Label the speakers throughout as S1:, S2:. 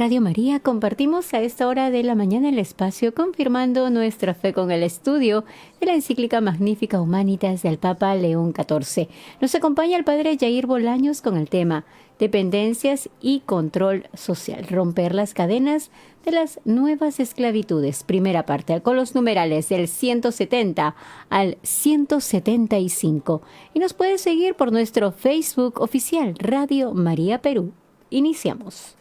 S1: Radio María compartimos a esta hora de la mañana el espacio confirmando nuestra fe con el estudio de la encíclica Magnificat Humanitas del Papa León XIV. Nos acompaña el padre Jair Bolaños con el tema Dependencias y control social, romper las cadenas de las nuevas esclavitudes. Primera parte, con los numerales del 170 al 175. Y nos puede seguir por nuestro Facebook oficial Radio María Perú. Iniciamos.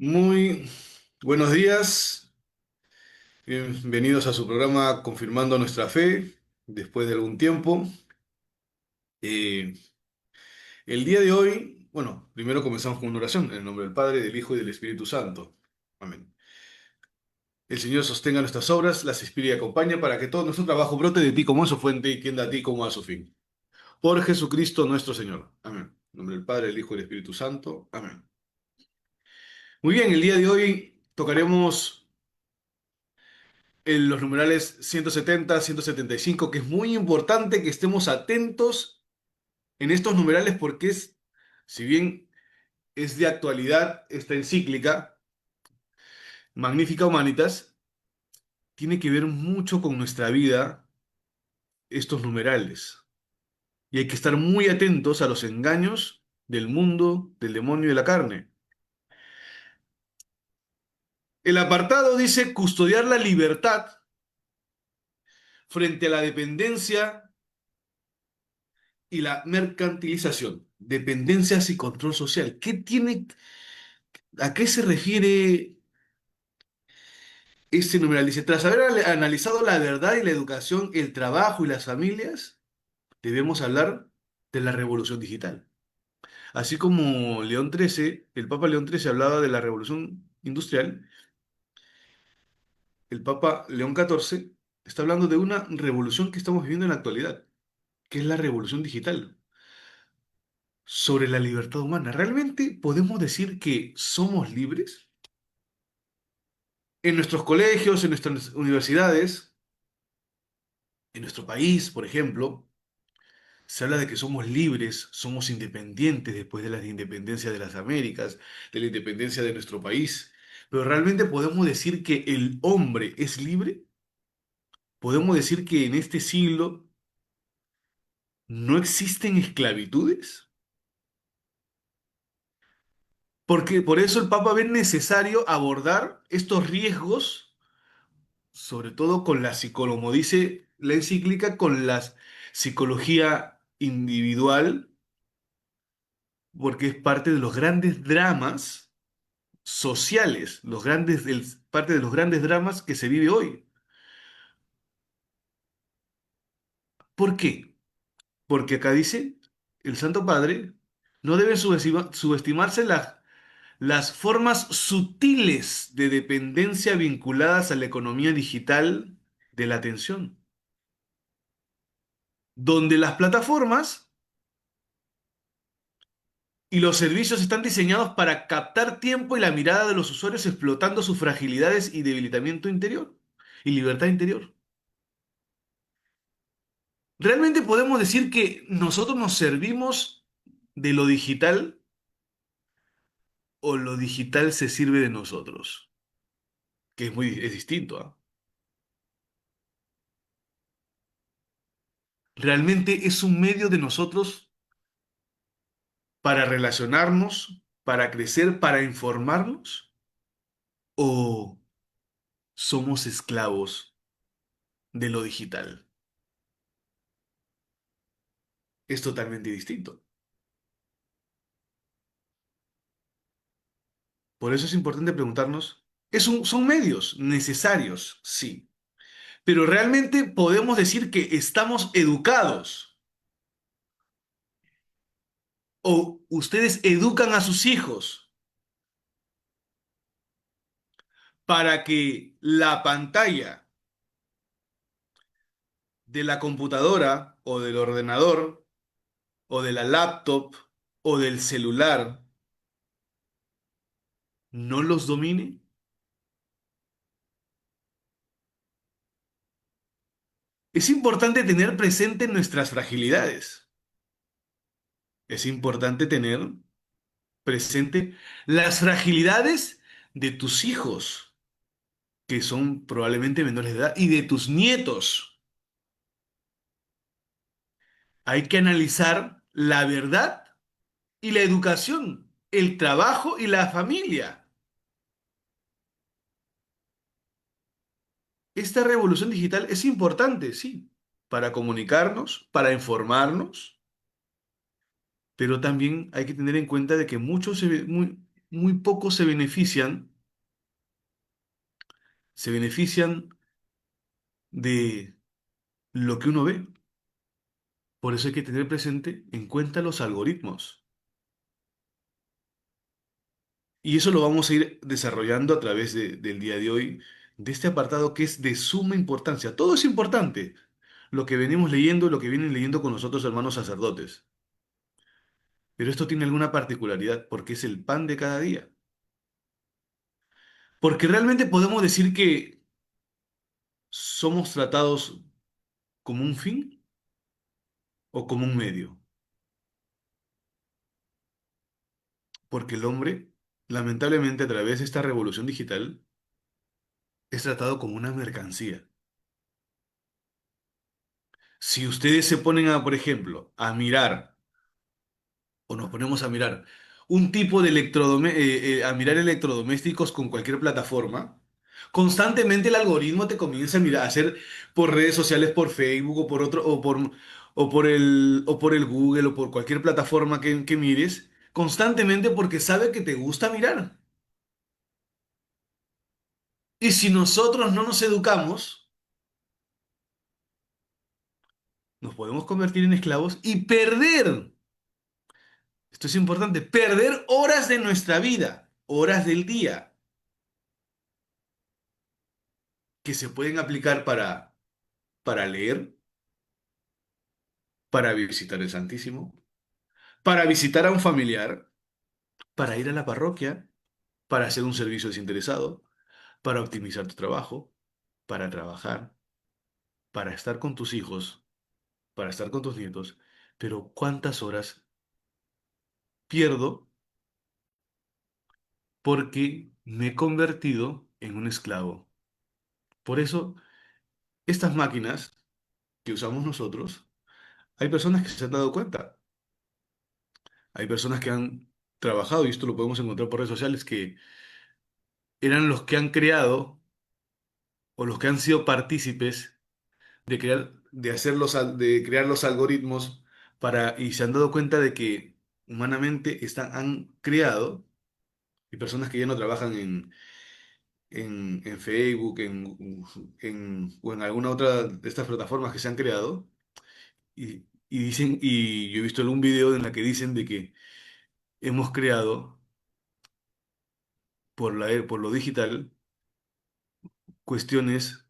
S2: Muy buenos días, bienvenidos a su programa Confirmando Nuestra Fe, después de algún tiempo. Eh, el día de hoy, bueno, primero comenzamos con una oración, en el nombre del Padre, del Hijo y del Espíritu Santo. Amén. El Señor sostenga nuestras obras, las inspire y acompañe para que todo nuestro trabajo brote de ti como a su fuente y tienda a ti como a su fin. Por Jesucristo nuestro Señor. Amén. En nombre del Padre, del Hijo y del Espíritu Santo. Amén. Muy bien, el día de hoy tocaremos en los numerales 170, 175, que es muy importante que estemos atentos en estos numerales porque si bien es de actualidad esta encíclica, Magnificat Humanitas, tiene que ver mucho con nuestra vida estos numerales. Y hay que estar muy atentos a los engaños del mundo, del demonio y de la carne. El apartado dice custodiar la libertad frente a la dependencia y la mercantilización. Dependencias y control social. ¿A qué se refiere este numeral? Dice, tras haber analizado la verdad y la educación, el trabajo y las familias, debemos hablar de la revolución digital. Así como León XIII, el Papa León XIII hablaba de la revolución industrial, el Papa León XIV está hablando de una revolución que estamos viviendo en la actualidad, que es la revolución digital, sobre la libertad humana. ¿Realmente podemos decir que somos libres? En nuestros colegios, en nuestras universidades, en nuestro país, por ejemplo, se habla de que somos libres, somos independientes después de la independencia de las Américas, de la independencia de nuestro país. Pero ¿realmente podemos decir que el hombre es libre? ¿Podemos decir que en este siglo no existen esclavitudes? Porque por eso el Papa ve necesario abordar estos riesgos, sobre todo con como dice la encíclica, con la psicología individual, porque es parte de los grandes dramas sociales, parte de los grandes dramas que se vive hoy. ¿Por qué? Porque acá dice el Santo Padre, no deben subestimarse las formas sutiles de dependencia vinculadas a la economía digital de la atención, donde las plataformas y los servicios están diseñados para captar tiempo y la mirada de los usuarios explotando sus fragilidades y debilitamiento interior y libertad interior. ¿Realmente podemos decir que nosotros nos servimos de lo digital o lo digital se sirve de nosotros? Que es distinto, ¿ah? ¿Realmente es un medio de nosotros para relacionarnos, para crecer, para informarnos? ¿O somos esclavos de lo digital? Es totalmente distinto. Por eso es importante preguntarnos, ¿son medios necesarios? Sí. Pero ¿realmente podemos decir que estamos educados? ¿O ustedes educan a sus hijos para que la pantalla de la computadora o del ordenador o de la laptop o del celular no los domine? Es importante tener presente nuestras fragilidades. Es importante tener presente las fragilidades de tus hijos, que son probablemente menores de edad, y de tus nietos. Hay que analizar la verdad y la educación, el trabajo y la familia. Esta revolución digital es importante, sí, para comunicarnos, para informarnos, pero también hay que tener en cuenta de que muy pocos se benefician de lo que uno ve. Por eso hay que tener presente en cuenta los algoritmos. Y eso lo vamos a ir desarrollando a través del día de hoy, de este apartado que es de suma importancia. Todo es importante, lo que venimos leyendo, lo que vienen leyendo con nosotros hermanos sacerdotes. Pero esto tiene alguna particularidad porque es el pan de cada día. Porque realmente podemos decir que somos tratados como un fin o como un medio. Porque el hombre, lamentablemente a través de esta revolución digital, es tratado como una mercancía. Si ustedes se ponen a, por ejemplo, a mirar, o nos ponemos a mirar, un tipo de a mirar electrodomésticos con cualquier plataforma, constantemente el algoritmo te comienza a mirar, a hacer por redes sociales, por Facebook, o por otro, o por el Google, o por cualquier plataforma que mires, constantemente porque sabe que te gusta mirar. Y si nosotros no nos educamos, nos podemos convertir en esclavos y perder. Esto es importante, perder horas de nuestra vida, horas del día, que se pueden aplicar para leer, para visitar el Santísimo, para visitar a un familiar, para ir a la parroquia, para hacer un servicio desinteresado, para optimizar tu trabajo, para trabajar, para estar con tus hijos, para estar con tus nietos. Pero ¿cuántas horas pierdo porque me he convertido en un esclavo? Por eso, estas máquinas que usamos nosotros, hay personas que se han dado cuenta. Hay personas que han trabajado, y esto lo podemos encontrar por redes sociales, que eran los que han creado o los que han sido partícipes de crear los algoritmos y se han dado cuenta de que humanamente han creado, y personas que ya no trabajan en Facebook, o en alguna otra de estas plataformas que se han creado, y yo he visto algún video en la que dicen de que hemos creado por lo digital cuestiones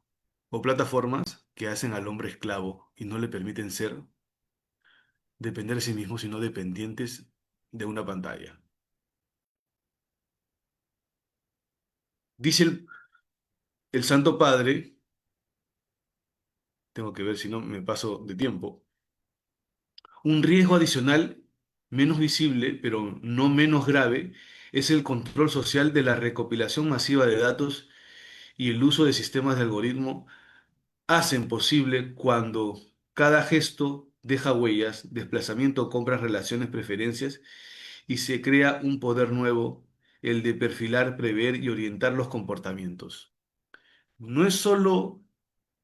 S2: o plataformas que hacen al hombre esclavo y no le permiten depender de sí mismo, sino dependientes de una pantalla. Dice el Santo Padre, tengo que ver si no me paso de tiempo, un riesgo adicional menos visible, pero no menos grave, es el control social de la recopilación masiva de datos y el uso de sistemas de algoritmo hacen posible cuando cada gesto deja huellas, desplazamiento, compras, relaciones, preferencias y se crea un poder nuevo, el de perfilar, prever y orientar los comportamientos. No es solo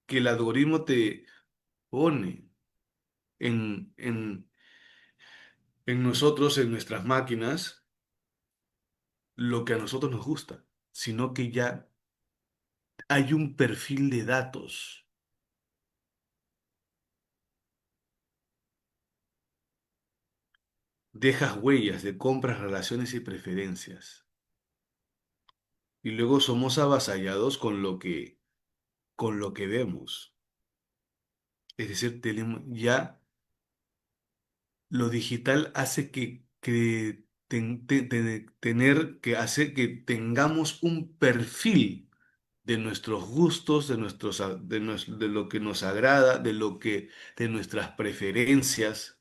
S2: que el algoritmo te pone en nosotros, en nuestras máquinas, lo que a nosotros nos gusta, sino que ya hay un perfil de datos. Dejas huellas de compras, relaciones y preferencias. y luego somos avasallados con lo que vemos. Es decir, tenemos ya lo digital hace que hace que tengamos un perfil de nuestros gustos, de lo que nos agrada, de nuestras preferencias.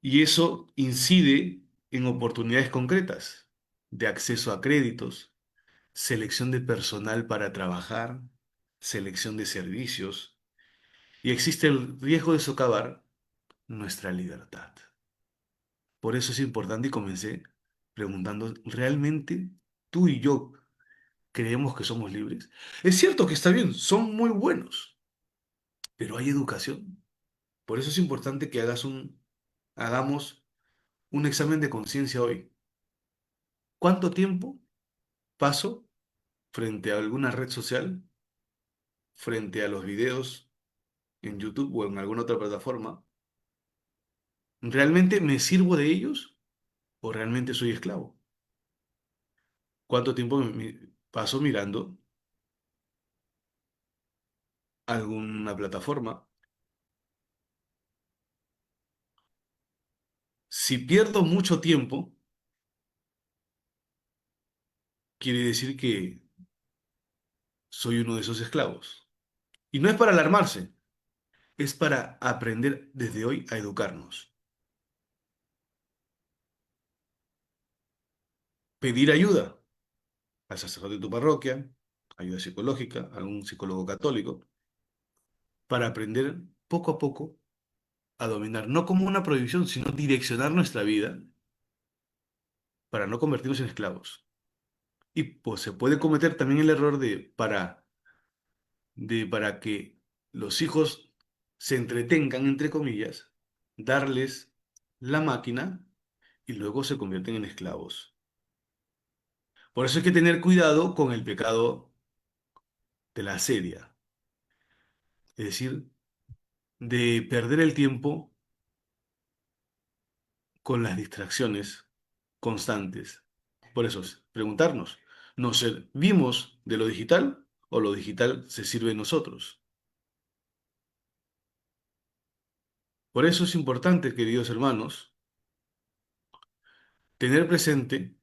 S2: Y eso incide en oportunidades concretas de acceso a créditos, selección de personal para trabajar, selección de servicios, y existe el riesgo de socavar nuestra libertad. Por eso es importante y comencé preguntando, ¿realmente tú y yo creemos que somos libres? Es cierto que está bien, son muy buenos, pero hay educación. Por eso es importante que hagamos un examen de conciencia hoy. ¿Cuánto tiempo paso frente a alguna red social, frente a los videos en YouTube o en alguna otra plataforma? ¿Realmente me sirvo de ellos o realmente soy esclavo? ¿Cuánto tiempo paso mirando alguna plataforma? Si pierdo mucho tiempo, quiere decir que soy uno de esos esclavos. Y no es para alarmarse, es para aprender desde hoy a educarnos. Pedir ayuda al sacerdote de tu parroquia, ayuda psicológica, a un psicólogo católico, para aprender poco a poco a dominar, no como una prohibición, sino direccionar nuestra vida para no convertirnos en esclavos. Y pues se puede cometer también el error para que los hijos se entretengan, entre comillas, darles la máquina y luego se convierten en esclavos. Por eso hay que tener cuidado con el pecado de la asedia, es decir, de perder el tiempo con las distracciones constantes. Por eso es preguntarnos, ¿nos servimos de lo digital o lo digital se sirve de nosotros? Por eso es importante, queridos hermanos, tener presente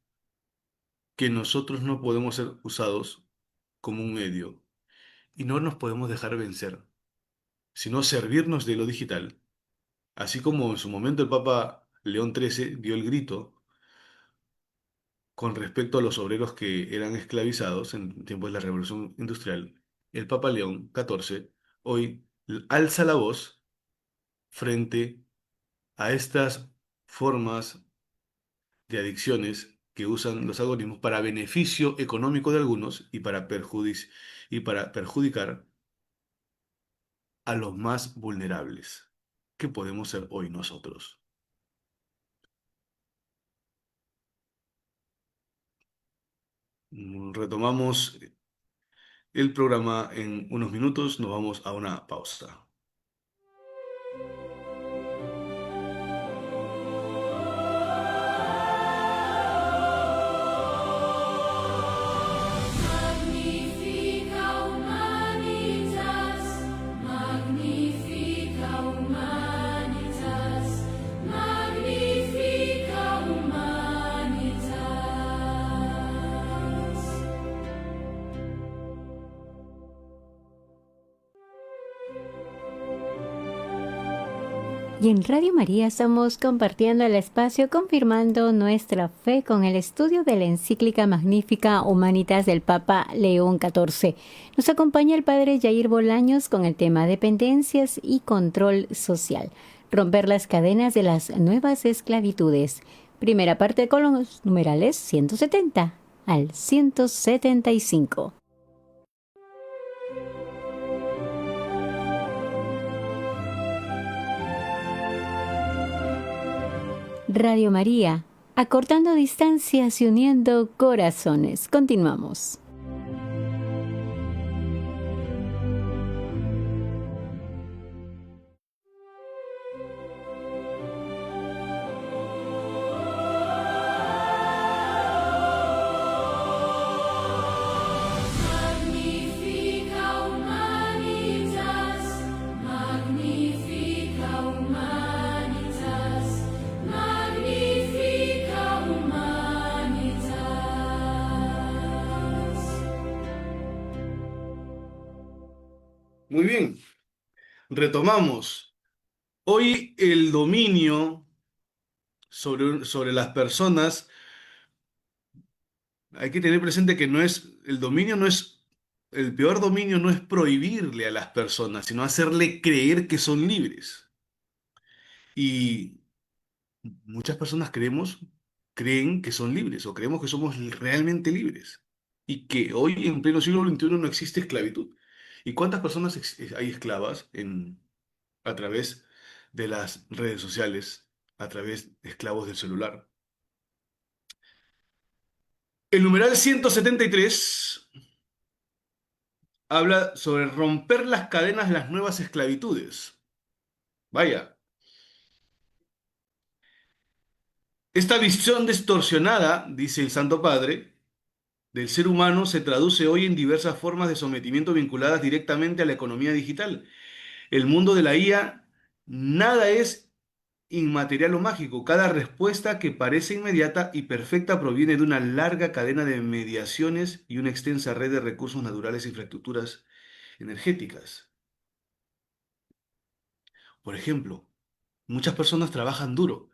S2: que nosotros no podemos ser usados como un medio y no nos podemos dejar vencer, sino servirnos de lo digital, así como en su momento el Papa León XIII dio el grito con respecto a los obreros que eran esclavizados en tiempos de la Revolución Industrial. El Papa León XIV hoy alza la voz frente a estas formas de adicciones que usan los algoritmos para beneficio económico de algunos y para perjudicar a los más vulnerables, que podemos ser hoy nosotros. Retomamos el programa en unos minutos, nos vamos a una pausa.
S3: Magnifica humanitas, magnifica humanitas, magnifica humanitas.
S1: Y en Radio María estamos compartiendo el espacio confirmando nuestra fe con el estudio de la encíclica Magnífica Humanitas del Papa León XIV. Nos acompaña el padre Jair Bolaños con el tema Dependencias y Control Social. Romper las cadenas de las nuevas esclavitudes. Primera parte con los numerales 170 al 175. Radio María, acortando distancias y uniendo corazones. Continuamos.
S2: Muy bien, retomamos. Hoy el dominio sobre las personas, hay que tener presente que el dominio no es, el peor dominio no es prohibirle a las personas, sino hacerle creer que son libres. Y muchas personas creen que son libres o creemos que somos realmente libres y que hoy en pleno siglo XXI no existe esclavitud. ¿Y cuántas personas hay esclavas a través de las redes sociales, a través de esclavos del celular? El numeral 173 habla sobre romper las cadenas de las nuevas esclavitudes. Vaya, esta visión distorsionada, dice el Santo Padre, del ser humano se traduce hoy en diversas formas de sometimiento vinculadas directamente a la economía digital. El mundo de la IA, nada es inmaterial o mágico. Cada respuesta que parece inmediata y perfecta proviene de una larga cadena de mediaciones y una extensa red de recursos naturales e infraestructuras energéticas. Por ejemplo, muchas personas trabajan duro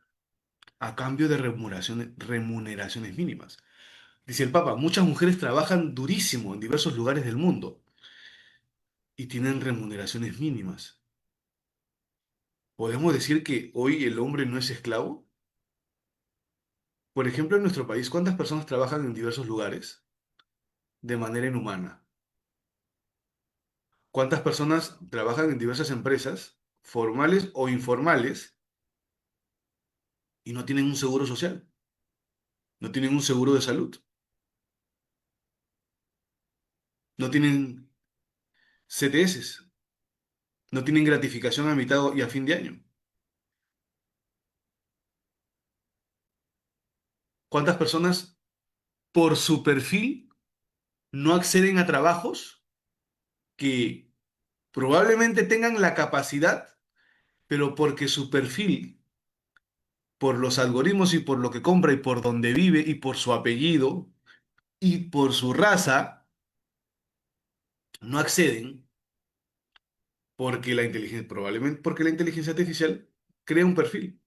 S2: a cambio de remuneraciones mínimas. Dice el Papa, muchas mujeres trabajan durísimo en diversos lugares del mundo y tienen remuneraciones mínimas. ¿Podemos decir que hoy el hombre no es esclavo? Por ejemplo, en nuestro país, ¿cuántas personas trabajan en diversos lugares de manera inhumana? ¿Cuántas personas trabajan en diversas empresas, formales o informales, y no tienen un seguro social? No tienen un seguro de salud, no tienen CTS, no tienen gratificación a mitad y a fin de año. ¿Cuántas personas por su perfil no acceden a trabajos que probablemente tengan la capacidad, pero porque su perfil, por los algoritmos y por lo que compra y por donde vive y por su apellido y por su raza, no acceden porque probablemente porque la inteligencia artificial crea un perfil?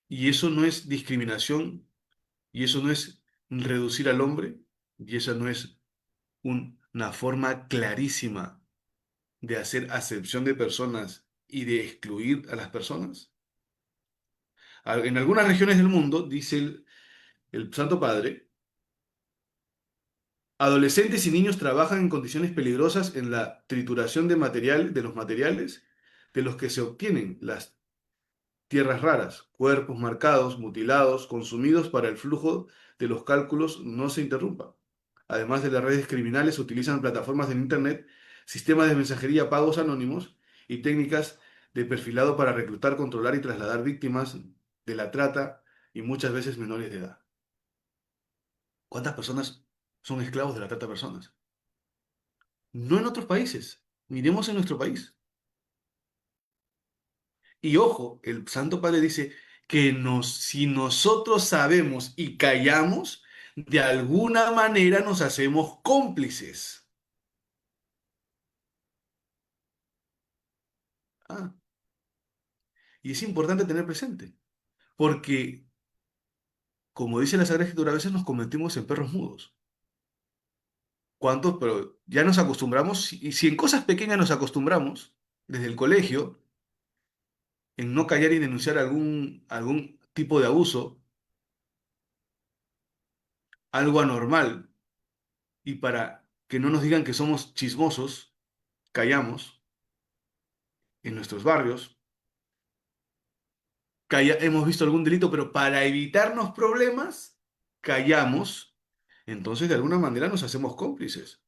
S2: Y eso no es discriminación, y eso no es reducir al hombre, y esa no es una forma clarísima de hacer acepción de personas y de excluir a las personas. En algunas regiones del mundo, dice el Santo Padre, adolescentes y niños trabajan en condiciones peligrosas en la trituración de los materiales de los que se obtienen las tierras raras, cuerpos marcados, mutilados, consumidos para el flujo de los cálculos no se interrumpa. Además de las redes criminales, utilizan plataformas en Internet, sistemas de mensajería pagos anónimos y técnicas de perfilado para reclutar, controlar y trasladar víctimas de la trata y muchas veces menores de edad. ¿Cuántas personas son esclavos de la trata de personas? No en otros países. Miremos en nuestro país. Y ojo, el Santo Padre dice que si nosotros sabemos y callamos, de alguna manera nos hacemos cómplices. Ah, y es importante tener presente, porque, como dice la Sagrada Escritura, a veces nos convertimos en perros mudos. ¿Cuántos? Pero ya nos acostumbramos, y si en cosas pequeñas nos acostumbramos, desde el colegio, en no callar y denunciar algún tipo de abuso, algo anormal, y para que no nos digan que somos chismosos, callamos en nuestros barrios, hemos visto algún delito, pero para evitarnos problemas, callamos, entonces de alguna manera nos hacemos cómplices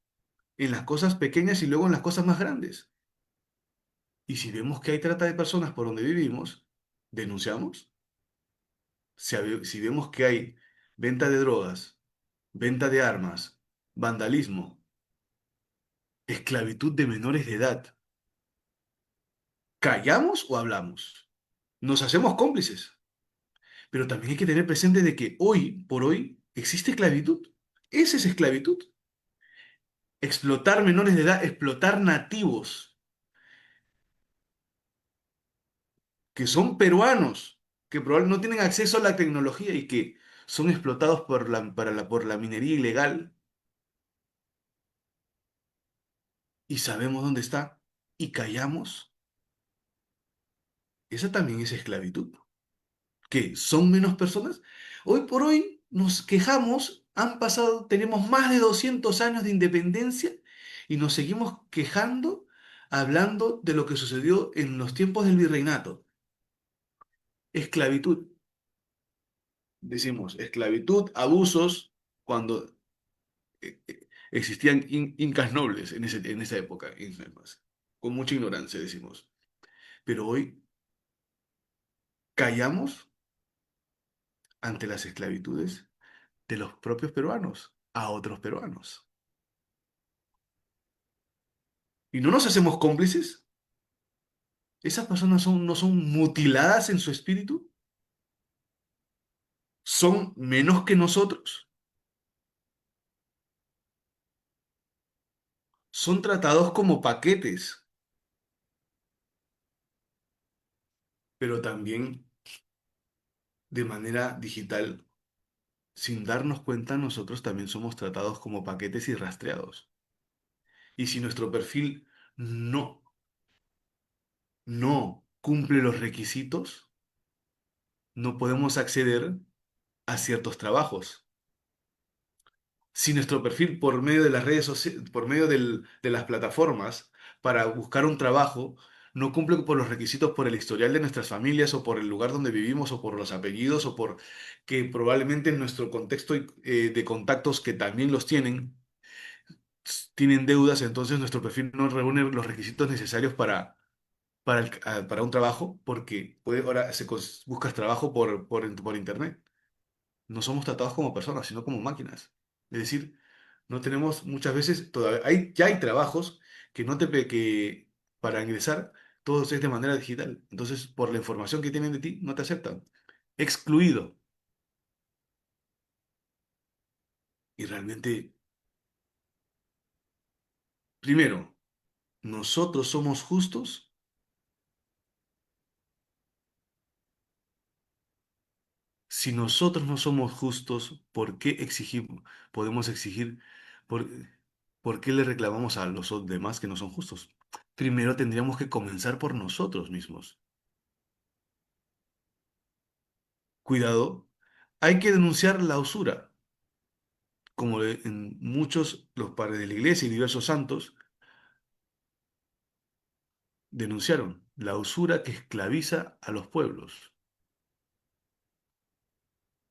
S2: en las cosas pequeñas y luego en las cosas más grandes. Y si vemos que hay trata de personas por donde vivimos, denunciamos. Si vemos que hay venta de drogas, venta de armas, vandalismo, esclavitud de menores de edad, ¿callamos o hablamos? Nos hacemos cómplices. Pero también hay que tener presente de que hoy por hoy existe esclavitud. Esa es esclavitud. explotar menores de edad, explotar nativos, que son peruanos, que probablemente no tienen acceso a la tecnología y que son explotados por la minería ilegal y sabemos dónde está y callamos, esa también es esclavitud. ¿Qué? ¿Son menos personas? Hoy por hoy nos quejamos, tenemos más de 200 años de independencia y nos seguimos quejando hablando de lo que sucedió en los tiempos del virreinato. Esclavitud. Decimos esclavitud, abusos, cuando existían incas nobles en esa época, con mucha ignorancia decimos. Pero hoy callamos ante las esclavitudes de los propios peruanos a otros peruanos. ¿Y no nos hacemos cómplices? ¿Esas personas no son mutiladas en su espíritu? ¿Son menos que nosotros? Son tratados como paquetes, pero también de manera digital. Sin darnos cuenta, nosotros también somos tratados como paquetes y rastreados. Y si nuestro perfil no, no cumple los requisitos, no podemos acceder a ciertos trabajos. Si nuestro perfil por medio de las redes sociales, por medio de las plataformas para buscar un trabajo, no cumple por los requisitos por el historial de nuestras familias o por el lugar donde vivimos o por los apellidos o por que probablemente en nuestro contexto de contactos que también los tienen deudas, entonces nuestro perfil no reúne los requisitos necesarios para un trabajo porque ahora buscas trabajo por internet. No somos tratados como personas, sino como máquinas. Es decir, no tenemos muchas veces, todavía ya hay trabajos que no te pe- que para ingresar todo es de manera digital. Entonces, por la información que tienen de ti, no te aceptan. Excluido. Y realmente, primero, nosotros somos justos. Si nosotros no somos justos, ¿por qué podemos exigir, por, por qué le reclamamos a los demás que no son justos? Primero tendríamos que comenzar por nosotros mismos. Cuidado, hay que denunciar la usura, como en muchos los padres de la iglesia y diversos santos denunciaron, la usura que esclaviza a los pueblos.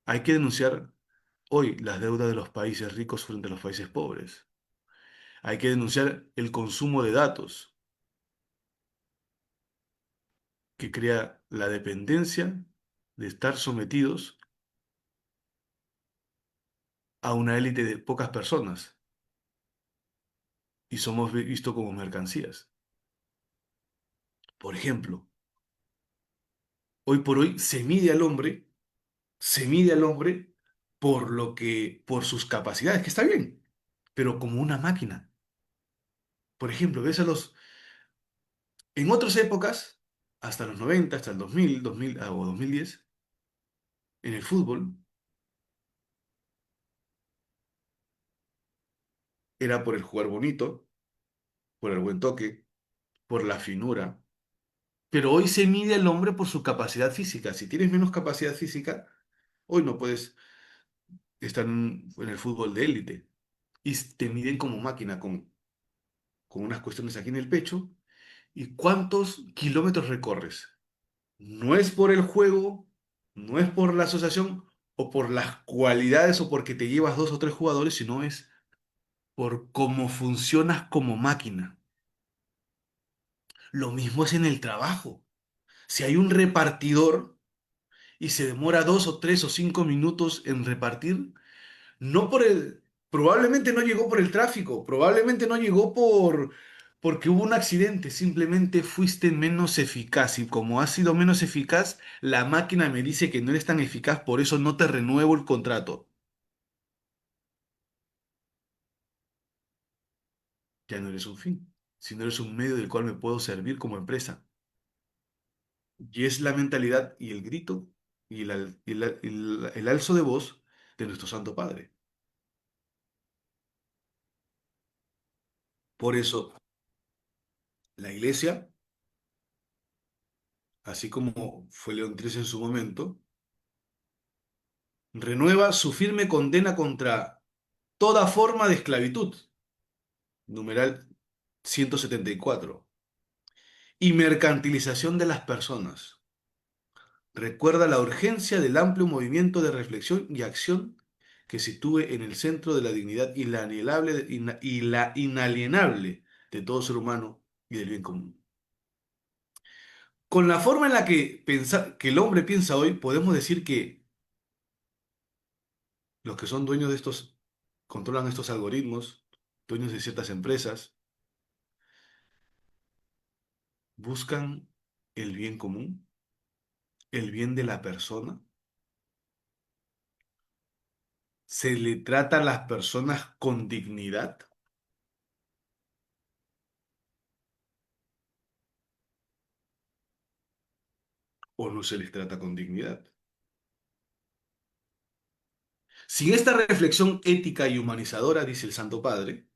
S2: Hay que denunciar hoy las deudas de los países ricos frente a los países pobres. Hay que denunciar el consumo de datos que crea la dependencia de estar sometidos a una élite de pocas personas y somos vistos como mercancías. Por ejemplo, hoy por hoy se mide al hombre por sus capacidades, que está bien, pero como una máquina. Por ejemplo, en otras épocas, hasta los 90 hasta el 2000 o 2010 en el fútbol, era por el jugar bonito, por el buen toque, por la finura. Pero hoy se mide al hombre por su capacidad física. Si tienes menos capacidad física, hoy no puedes estar en el fútbol de élite. Y te miden como máquina, con unas cuestiones aquí en el pecho. ¿Y cuántos kilómetros recorres? No es por el juego, no es por la asociación o por las cualidades o porque te llevas dos o tres jugadores, sino es por cómo funcionas como máquina. Lo mismo es en el trabajo. Si hay un repartidor y se demora 2 o 3 o 5 minutos en repartir, no por el, probablemente no llegó por el tráfico, probablemente no llegó porque hubo un accidente, simplemente fuiste menos eficaz y como has sido menos eficaz, la máquina me dice que no eres tan eficaz, por eso no te renuevo el contrato. ya no eres un fin, sino eres un medio del cual me puedo servir como empresa. Y es la mentalidad y el grito y el alzo de voz de nuestro Santo Padre. Por eso, la Iglesia, así como fue León XIII en su momento, renueva su firme condena contra toda forma de esclavitud, numeral 174, y mercantilización de las personas. Recuerda la urgencia del amplio movimiento de reflexión y acción que sitúe en el centro de la dignidad y la inalienable de todo ser humano y del bien común. Con la forma en la que el hombre piensa hoy, podemos decir que los que son dueños de estos, controlan estos algoritmos, dueños de ciertas empresas, buscan el bien común, el bien de la persona. Se le trata a las personas con dignidad o no se les trata con dignidad. Sin esta reflexión ética y humanizadora, dice el Santo Padre,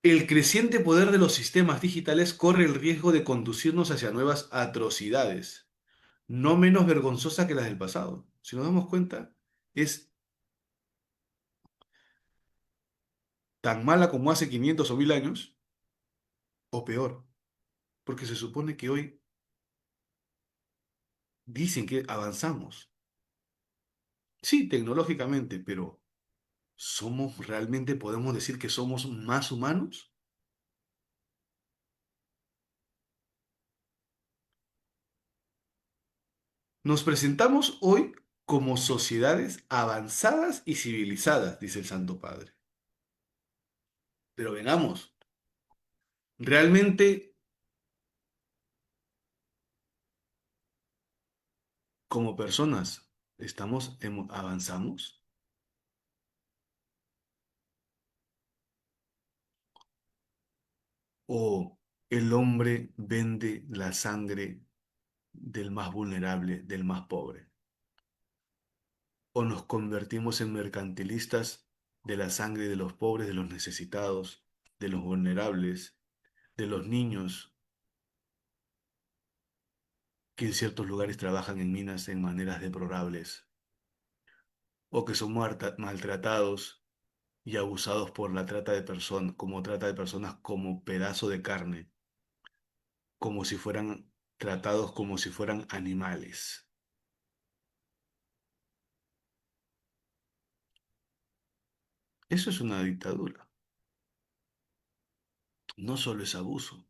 S2: el creciente poder de los sistemas digitales corre el riesgo de conducirnos hacia nuevas atrocidades, no menos vergonzosas que las del pasado. Si nos damos cuenta, es tan mala como hace 500 o 1000 años, o peor, porque se supone que hoy dicen que avanzamos. Sí, tecnológicamente, pero realmente podemos decir que somos más humanos? Nos presentamos hoy como sociedades avanzadas y civilizadas, dice el Santo Padre. Pero veamos, ¿realmente como personas avanzamos? ¿O el hombre vende la sangre del más vulnerable, del más pobre? ¿O nos convertimos en mercantilistas de la sangre de los pobres, de los necesitados, de los vulnerables, de los niños que en ciertos lugares trabajan en minas en maneras deplorables, o que son maltratados y abusados por la trata de personas, como trata de personas como pedazo de carne, como si fueran tratados como si fueran animales? Eso es una dictadura. No solo es abuso,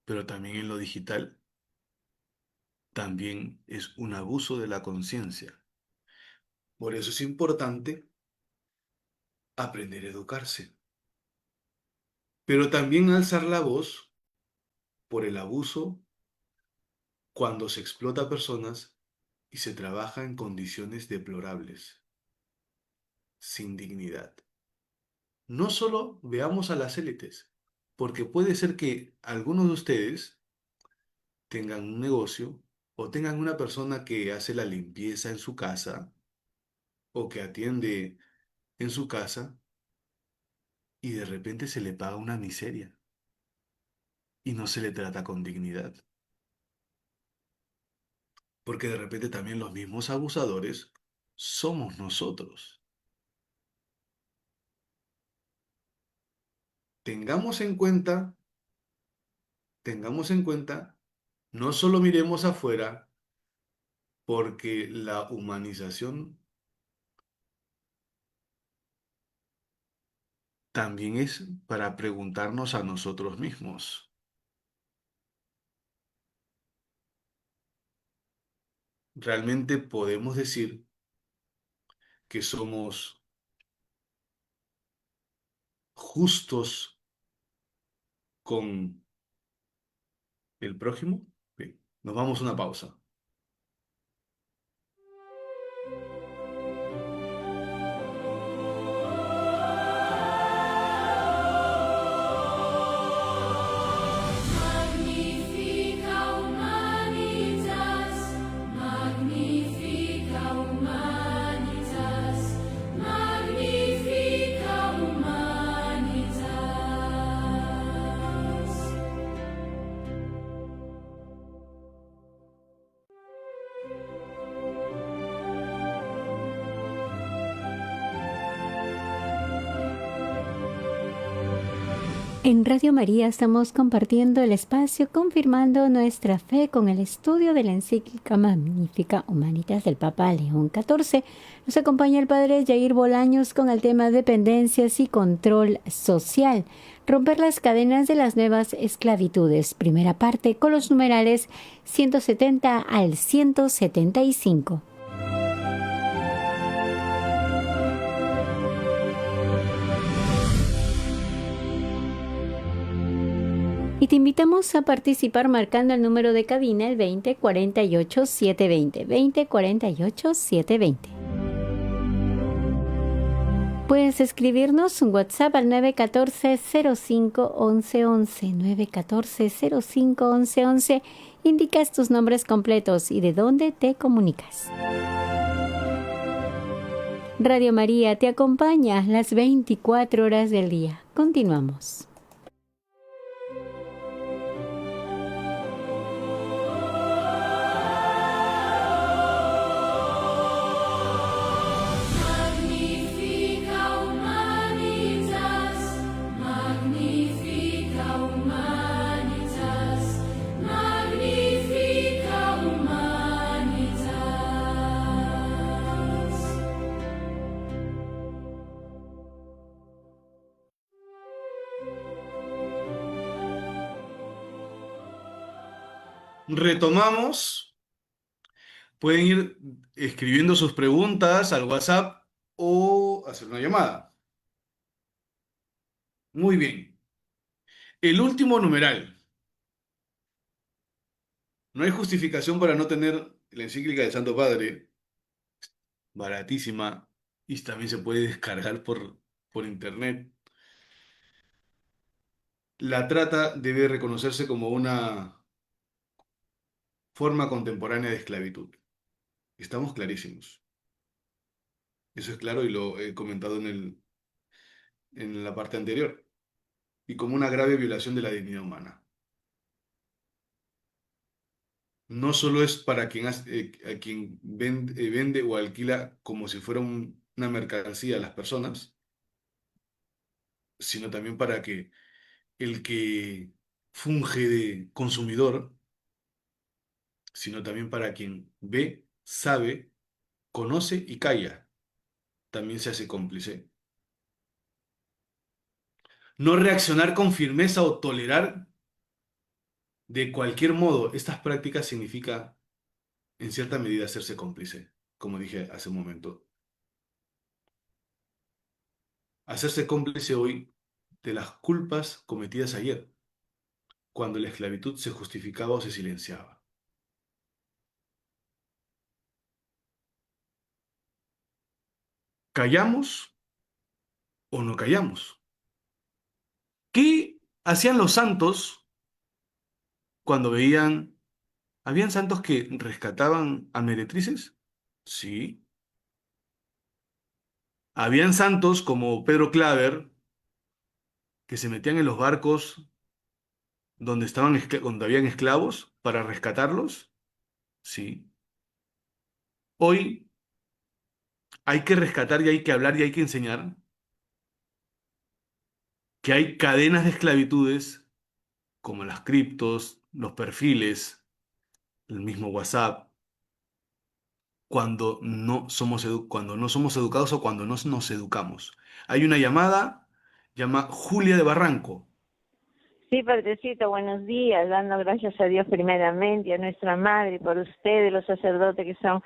S2: pero también en lo digital, también es un abuso de la conciencia. Por eso es importante aprender a educarse, pero también alzar la voz por el abuso cuando se explota a personas y se trabaja en condiciones deplorables, sin dignidad. No solo veamos a las élites, porque puede ser que algunos de ustedes tengan un negocio o tengan una persona que hace la limpieza en su casa o que atiende en su casa y de repente se le paga una miseria y no se le trata con dignidad. Porque de repente también los mismos abusadores somos nosotros. Tengamos en cuenta, tengamos en cuenta, no solo miremos afuera, porque la humanización también es para preguntarnos a nosotros mismos. ¿Realmente podemos decir que somos justos con el prójimo? Bien, nos vamos a una pausa.
S1: En Radio María estamos compartiendo el espacio confirmando nuestra fe con el estudio de la encíclica Magnificat Humanitas del Papa León XIV. Nos acompaña el padre Jair Bolaños con el tema dependencias y control social. Romper las cadenas de las nuevas esclavitudes. Primera parte con los numerales 170 al 175. Y te invitamos a participar marcando el número de cabina, el 2048-720, 2048-720. Puedes escribirnos un WhatsApp al 914-05-1111, 914-05-1111. Indicas tus nombres completos y de dónde te comunicas. Radio María te acompaña las 24 horas del día. Continuamos.
S2: Retomamos. Pueden ir escribiendo sus preguntas al WhatsApp o hacer una llamada. Muy bien. El último numeral. No hay justificación para no tener la encíclica del Santo Padre, baratísima, y también se puede descargar por internet. La trata debe reconocerse como una forma contemporánea de esclavitud. Estamos clarísimos. Eso es claro y lo he comentado en la parte anterior. Y como una grave violación de la dignidad humana. No solo es para a quien vende o alquila como si fuera una mercancía a las personas, sino también para que el que funge de consumidor, sino también para quien ve, sabe, conoce y calla, también se hace cómplice. No reaccionar con firmeza o tolerar de cualquier modo estas prácticas significa, en cierta medida, hacerse cómplice, como dije hace un momento. Hacerse cómplice hoy de las culpas cometidas ayer, cuando la esclavitud se justificaba o se silenciaba. ¿Callamos o no callamos? ¿Qué hacían los santos cuando veían? ¿Habían santos que rescataban a meretrices? Sí. Habían santos como Pedro Claver que se metían en los barcos donde habían esclavos para rescatarlos. Sí. Hoy hay que rescatar y hay que hablar y hay que enseñar que hay cadenas de esclavitudes como las criptos, los perfiles, el mismo WhatsApp, cuando no somos educados o cuando no nos educamos. Hay una llama Julia de Barranco.
S4: Sí, Padrecito, buenos días, dando gracias a Dios primeramente, a nuestra Madre, por ustedes, los sacerdotes, que son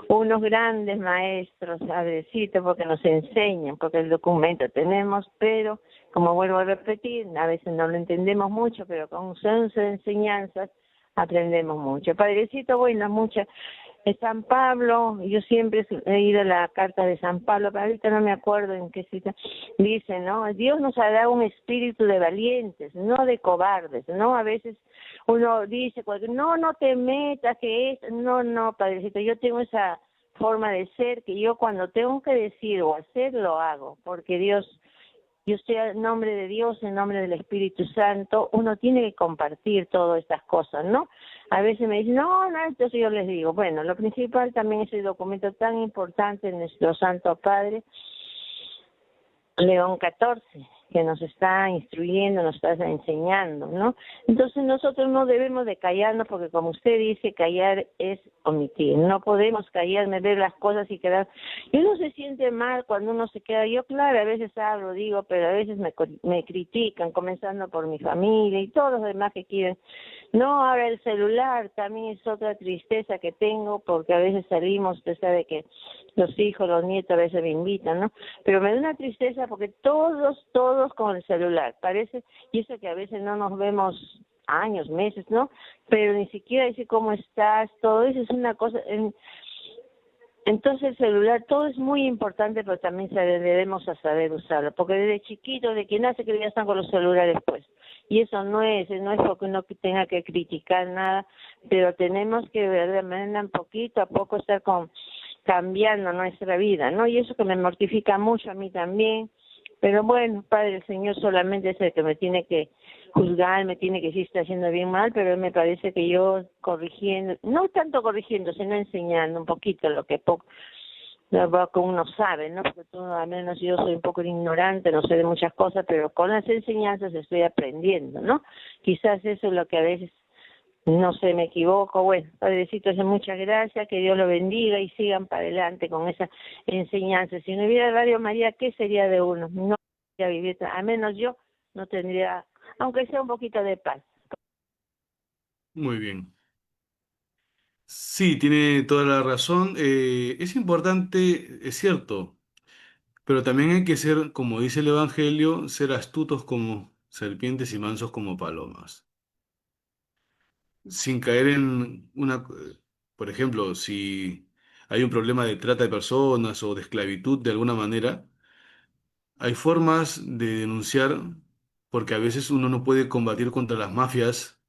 S4: unos grandes maestros, Padrecito, porque nos enseñan, porque el documento tenemos, pero, como vuelvo a repetir, a veces no lo entendemos mucho, pero con sus enseñanzas aprendemos mucho. Padrecito, bueno, muchas... San Pablo, yo siempre he ido a la carta de San Pablo, pero ahorita no me acuerdo en qué cita, dice, ¿no? Dios nos ha dado un espíritu de valientes, no de cobardes, ¿no? A veces uno dice, no te metas, que es, no, Padrecito, yo tengo esa forma de ser que yo cuando tengo que decir o hacer, lo hago, porque Dios... Yo estoy en nombre de Dios, en nombre del Espíritu Santo, uno tiene que compartir todas estas cosas, ¿no? A veces me dicen, no, entonces yo les digo, bueno, lo principal también es el documento tan importante de nuestro Santo Padre, León XIV, que nos está instruyendo, nos está enseñando, ¿no? Entonces nosotros no debemos de callarnos porque como usted dice, callar es omitir. No podemos callarme, ver las cosas y quedar... Y uno se siente mal cuando uno se queda... Yo, claro, a veces hablo, digo, pero a veces me critican, comenzando por mi familia y todos los demás que quieren. No, ahora el celular también es otra tristeza que tengo porque a veces salimos, usted sabe que los hijos, los nietos a veces me invitan, ¿no? Pero me da una tristeza porque todos con el celular, parece, y eso que a veces no nos vemos años, meses, ¿no? Pero ni siquiera dice cómo estás, todo eso es una cosa... Entonces el celular, todo es muy importante, pero también debemos a saber usarlo, porque desde chiquito, de que nace que ya están con los celulares pues, y eso no es porque uno tenga que criticar nada, pero tenemos que de manera poquito a poco estar cambiando nuestra vida, ¿no? Y eso que me mortifica mucho a mí también, pero bueno, Padre, el Señor solamente es el que me tiene que juzgar, me tiene que decir si está haciendo bien o mal, pero me parece que yo corrigiendo, no tanto corrigiendo, sino enseñando un poquito lo que uno sabe, ¿no? Porque al menos yo soy un poco ignorante, no sé de muchas cosas, pero con las enseñanzas estoy aprendiendo, ¿no? Quizás eso es lo que a veces, no sé, me equivoco. Bueno, Padrecito, muchas gracias, que Dios lo bendiga y sigan para adelante con esa enseñanza. Si no hubiera Radio María, ¿qué sería de uno? No podría vivir, al menos yo no tendría, aunque sea un poquito de paz.
S2: Muy bien. Sí, tiene toda la razón. Es importante, es cierto, pero también hay que ser, como dice el Evangelio, ser astutos como serpientes y mansos como palomas. Sin caer en por ejemplo, si hay un problema de trata de personas o de esclavitud de alguna manera, hay formas de denunciar porque a veces uno no puede combatir contra las mafias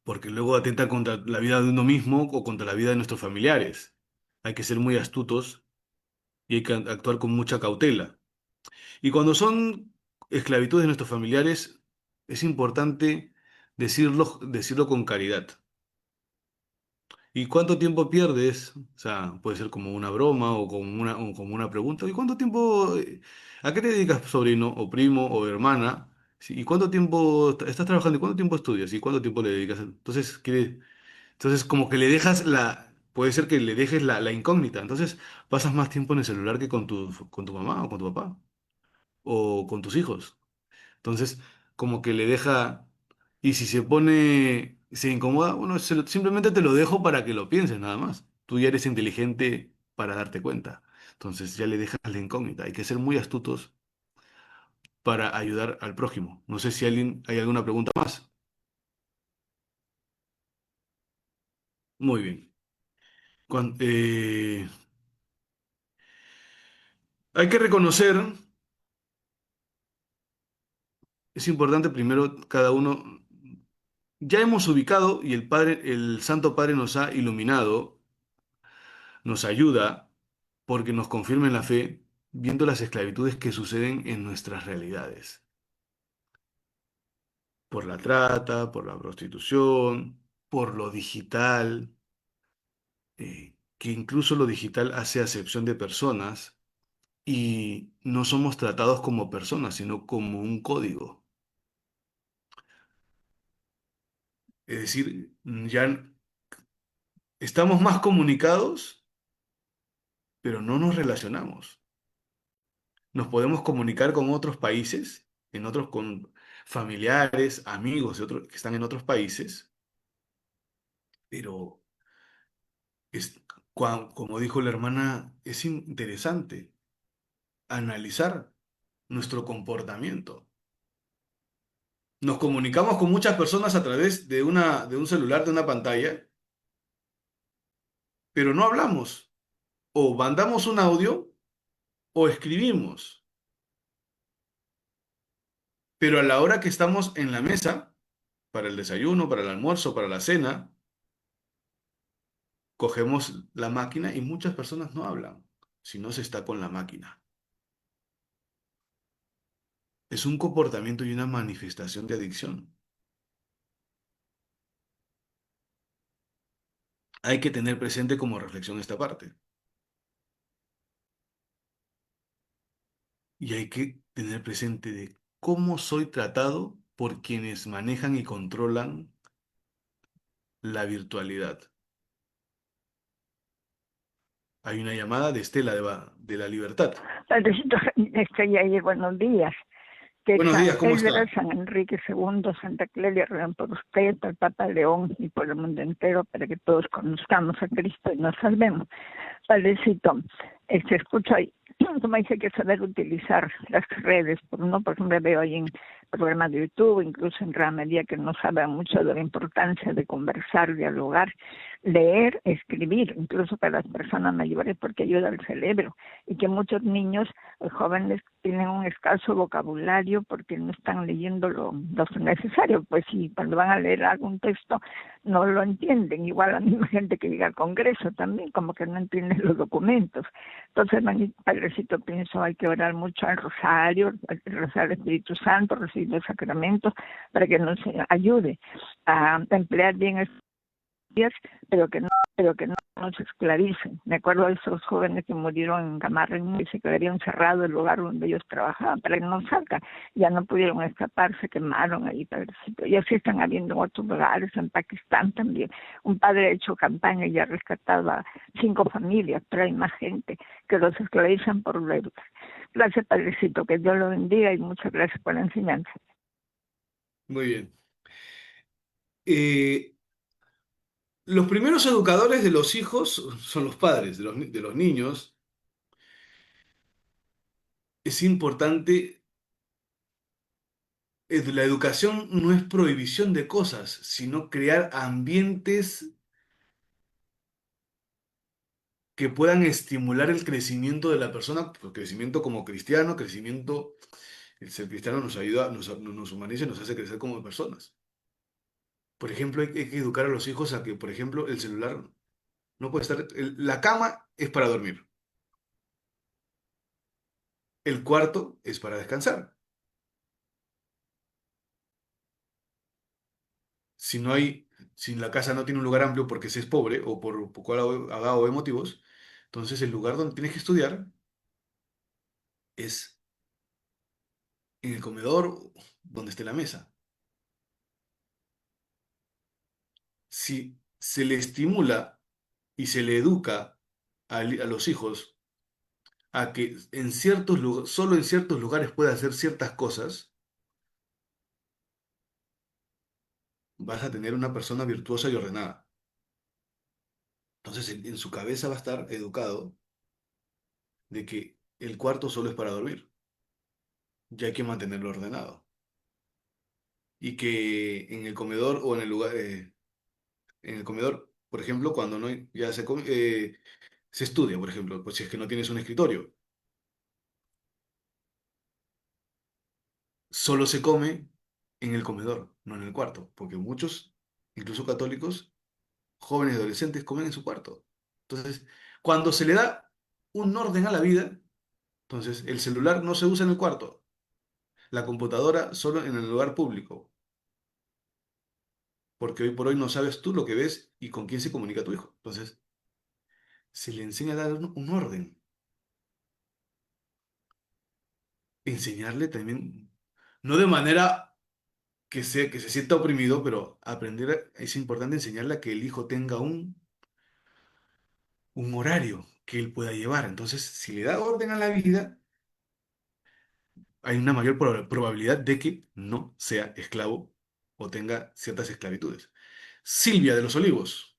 S2: porque luego atenta contra la vida de uno mismo o contra la vida de nuestros familiares. Hay que ser muy astutos y hay que actuar con mucha cautela. Y cuando son esclavitudes de nuestros familiares, es importante decirlo con caridad. ¿Y cuánto tiempo pierdes? O sea, puede ser como una broma o como una pregunta. ¿Y cuánto tiempo, a qué te dedicas, sobrino, o primo, o hermana? Sí, ¿y cuánto tiempo estás trabajando? ¿Y cuánto tiempo estudias? ¿Y cuánto tiempo le dedicas? Entonces como que le dejas puede ser que le dejes la incógnita. Entonces pasas más tiempo en el celular que con tu mamá o con tu papá o con tus hijos. Entonces, como que le deja, y si se incomoda, bueno, simplemente te lo dejo para que lo pienses nada más. Tú ya eres inteligente para darte cuenta. Entonces ya le dejas la incógnita. Hay que ser muy astutos para ayudar al prójimo. No sé si hay alguna pregunta más. Muy bien. Cuan- eh, hay que reconocer, es importante primero cada uno, ya hemos ubicado y el Santo Padre nos ha iluminado, nos ayuda porque nos confirma en la fe viendo las esclavitudes que suceden en nuestras realidades, por la trata, por la prostitución, por lo digital, que incluso lo digital hace acepción de personas y no somos tratados como personas, sino como un código. Es decir, ya estamos más comunicados, pero no nos relacionamos. Nos podemos comunicar con otros países, con familiares, amigos que están en otros países, pero es, como dijo la hermana, es interesante analizar nuestro comportamiento. Nos comunicamos con muchas personas a través de un celular, de una pantalla, pero no hablamos. O mandamos un audio o escribimos. Pero a la hora que estamos en la mesa, para el desayuno, para el almuerzo, para la cena, cogemos la máquina y muchas personas no hablan si no se está con la máquina. Es un comportamiento y una manifestación de adicción. Hay que tener presente como reflexión esta parte. Y hay que tener presente de cómo soy tratado por quienes manejan y controlan la virtualidad. Hay una llamada de Estela de la Libertad.
S5: Padrecito, estoy ahí, buenos días. Que
S2: Buenos
S5: San
S2: días, ¿cómo
S5: Pedro,
S2: está?
S5: San Enrique II, Santa Clelia, ruegan por usted, por el Papa León y por el mundo entero, para que todos conozcamos a Cristo y nos salvemos. Padrecito, escucho ahí, como dice que saber utilizar las redes, por ejemplo, veo ahí en programas de YouTube, incluso en Gran Medida, que nos habla mucho de la importancia de conversar, dialogar, leer, escribir, incluso para las personas mayores, porque ayuda al cerebro, y que muchos niños, jóvenes, tienen un escaso vocabulario porque no están leyendo lo necesario, pues si cuando van a leer algún texto no lo entienden, igual la misma gente que llega al Congreso también, como que no entiende los documentos. Entonces, Padrecito, pienso hay que orar mucho al Rosario, rezar al Espíritu Santo, recibir los sacramentos, para que nos ayude a emplear bien estos días, pero que no nos esclavicen. Me acuerdo de esos jóvenes que murieron en Camarón y se quedarían encerrados el lugar donde ellos trabajaban, para que no salgan. Ya no pudieron escapar, se quemaron ahí, Padrecito. Y así están habiendo en otros lugares, en Pakistán también. Un padre ha hecho campaña y ha rescatado a 5 familias, pero hay más gente que los esclavizan por deudas. Gracias, Padrecito, que Dios lo bendiga y muchas gracias por la enseñanza.
S2: Muy bien. Eh, los primeros educadores de los hijos son los padres de los niños. Es importante, la educación no es prohibición de cosas, sino crear ambientes que puedan estimular el crecimiento de la persona, pues, crecimiento como cristiano, crecimiento, el ser cristiano nos ayuda, nos humaniza y nos hace crecer como personas. Por ejemplo, hay que educar a los hijos a que, por ejemplo, el celular no puede estar, la cama es para dormir, el cuarto es para descansar. Si no hay, si la casa no tiene un lugar amplio porque se es pobre o por cual haga o de motivos, entonces el lugar donde tienes que estudiar es en el comedor donde esté la mesa. Si se le estimula y se le educa a los hijos a que en ciertos solo en ciertos lugares pueda hacer ciertas cosas, vas a tener una persona virtuosa y ordenada. Entonces en su cabeza va a estar educado de que el cuarto solo es para dormir, ya hay que mantenerlo ordenado. Y que en el comedor o en el lugar, en el comedor, por ejemplo, cuando no ya se estudia, por ejemplo, pues si es que no tienes un escritorio, solo se come en el comedor, no en el cuarto, porque muchos, incluso católicos, jóvenes y adolescentes, comen en su cuarto. Entonces, cuando se le da un orden a la vida, entonces el celular no se usa en el cuarto, la computadora solo en el lugar público, porque hoy por hoy no sabes tú lo que ves y con quién se comunica tu hijo. Entonces, se le enseña a dar un orden, enseñarle también, no de manera que se sienta oprimido, pero es importante enseñarle a que el hijo tenga un horario que él pueda llevar. Entonces, si le da orden a la vida, hay una mayor probabilidad de que no sea esclavo o tenga ciertas esclavitudes. Silvia de los Olivos.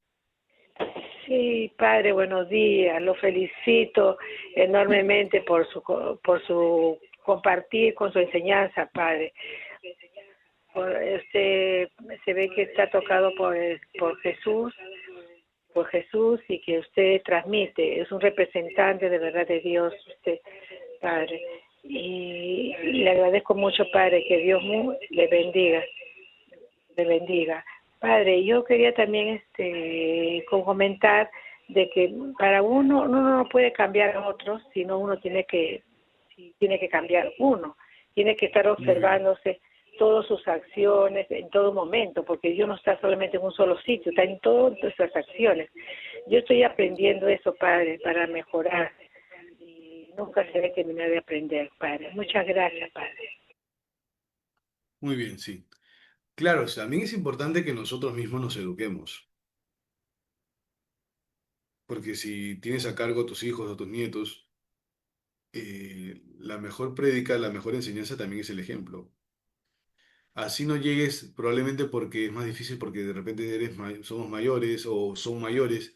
S6: Sí, padre, buenos días. Lo felicito enormemente por su compartir con su enseñanza, padre. Se ve que está tocado por Jesús y que usted transmite. Es un representante de verdad de Dios, usted, padre. Y le agradezco mucho, padre, que Dios le bendiga, le bendiga. Padre, yo quería también comentar de que para uno no puede cambiar a otros, sino uno tiene que cambiar uno. Tiene que estar
S2: Muy bien.
S6: observándose todas sus acciones en todo momento, porque Dios no está solamente en un solo sitio, está en todas nuestras acciones. Yo estoy aprendiendo eso, Padre, para mejorar. Y nunca se debe terminar de aprender, Padre. Muchas gracias, Padre.
S2: Muy bien, sí. Claro, también es importante que nosotros mismos nos eduquemos, porque si tienes a cargo a tus hijos o tus nietos, la mejor prédica, la mejor enseñanza también es el ejemplo. Así no llegues, probablemente porque es más difícil, porque de repente somos mayores o son mayores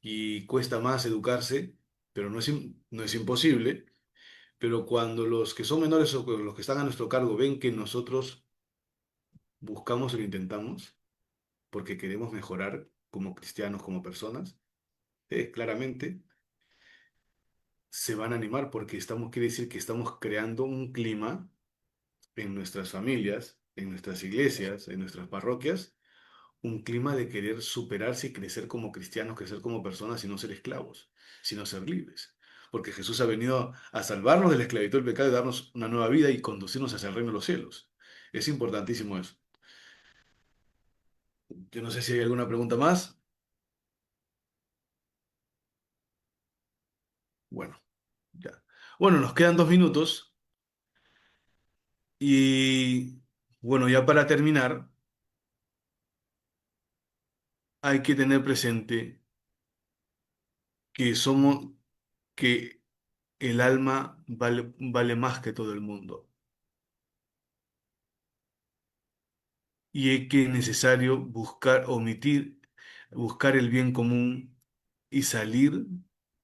S2: y cuesta más educarse, pero no es imposible. Pero cuando los que son menores o los que están a nuestro cargo ven que nosotros buscamos o lo intentamos, porque queremos mejorar como cristianos, como personas, claramente se van a animar porque quiere decir que estamos creando un clima en nuestras familias, en nuestras iglesias, en nuestras parroquias, un clima de querer superarse y crecer como cristianos, crecer como personas y no ser esclavos, sino ser libres. Porque Jesús ha venido a salvarnos de la esclavitud del pecado y darnos una nueva vida y conducirnos hacia el reino de los cielos. Es importantísimo eso. Yo no sé si hay alguna pregunta más. Bueno, ya. Bueno, nos quedan 2 minutos y bueno, ya para terminar, hay que tener presente que que el alma vale más que todo el mundo. Y es que es necesario buscar el bien común y salir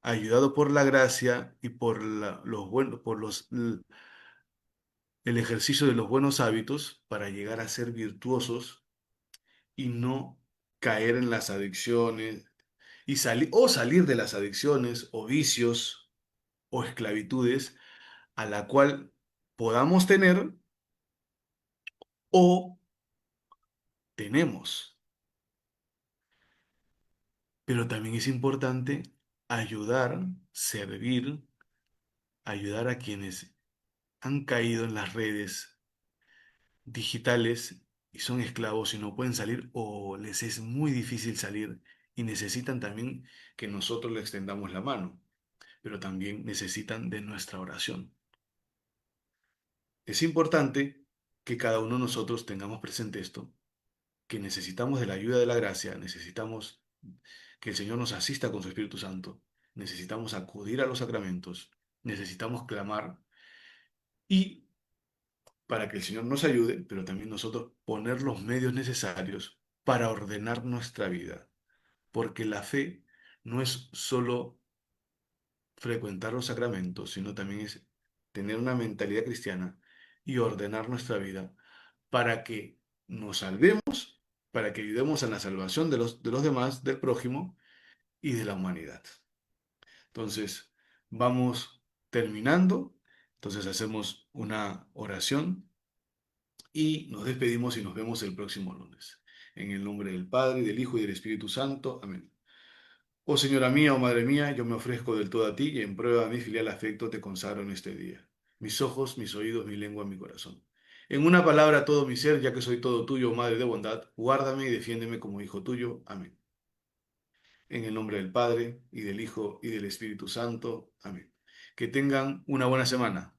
S2: ayudado por la gracia y por los buenos, el ejercicio de los buenos hábitos para llegar a ser virtuosos y no caer en las adicciones o salir de las adicciones o vicios o esclavitudes a la cual podamos tener o tenemos. Pero también es importante ayudar, servir, ayudar a quienes han caído en las redes digitales y son esclavos y no pueden salir o les es muy difícil salir y necesitan también que nosotros les extendamos la mano, pero también necesitan de nuestra oración. Es importante que cada uno de nosotros tengamos presente esto, que necesitamos de la ayuda de la gracia, necesitamos que el Señor nos asista con su Espíritu Santo, necesitamos acudir a los sacramentos, necesitamos clamar y para que el Señor nos ayude, pero también nosotros poner los medios necesarios para ordenar nuestra vida, porque la fe no es solo frecuentar los sacramentos, sino también es tener una mentalidad cristiana y ordenar nuestra vida para que nos salvemos, para que ayudemos en la salvación de los demás, del prójimo y de la humanidad. Entonces, vamos terminando. Entonces hacemos una oración y nos despedimos y nos vemos el próximo lunes. En el nombre del Padre, del Hijo y del Espíritu Santo. Amén. Oh Señora mía, oh Madre mía, yo me ofrezco del todo a ti y en prueba de mi filial afecto te consagro en este día. Mis ojos, mis oídos, mi lengua, mi corazón. En una palabra, todo mi ser, ya que soy todo tuyo, oh Madre de bondad, guárdame y defiéndeme como hijo tuyo. Amén. En el nombre del Padre, y del Hijo, y del Espíritu Santo. Amén. Que tengan una buena semana.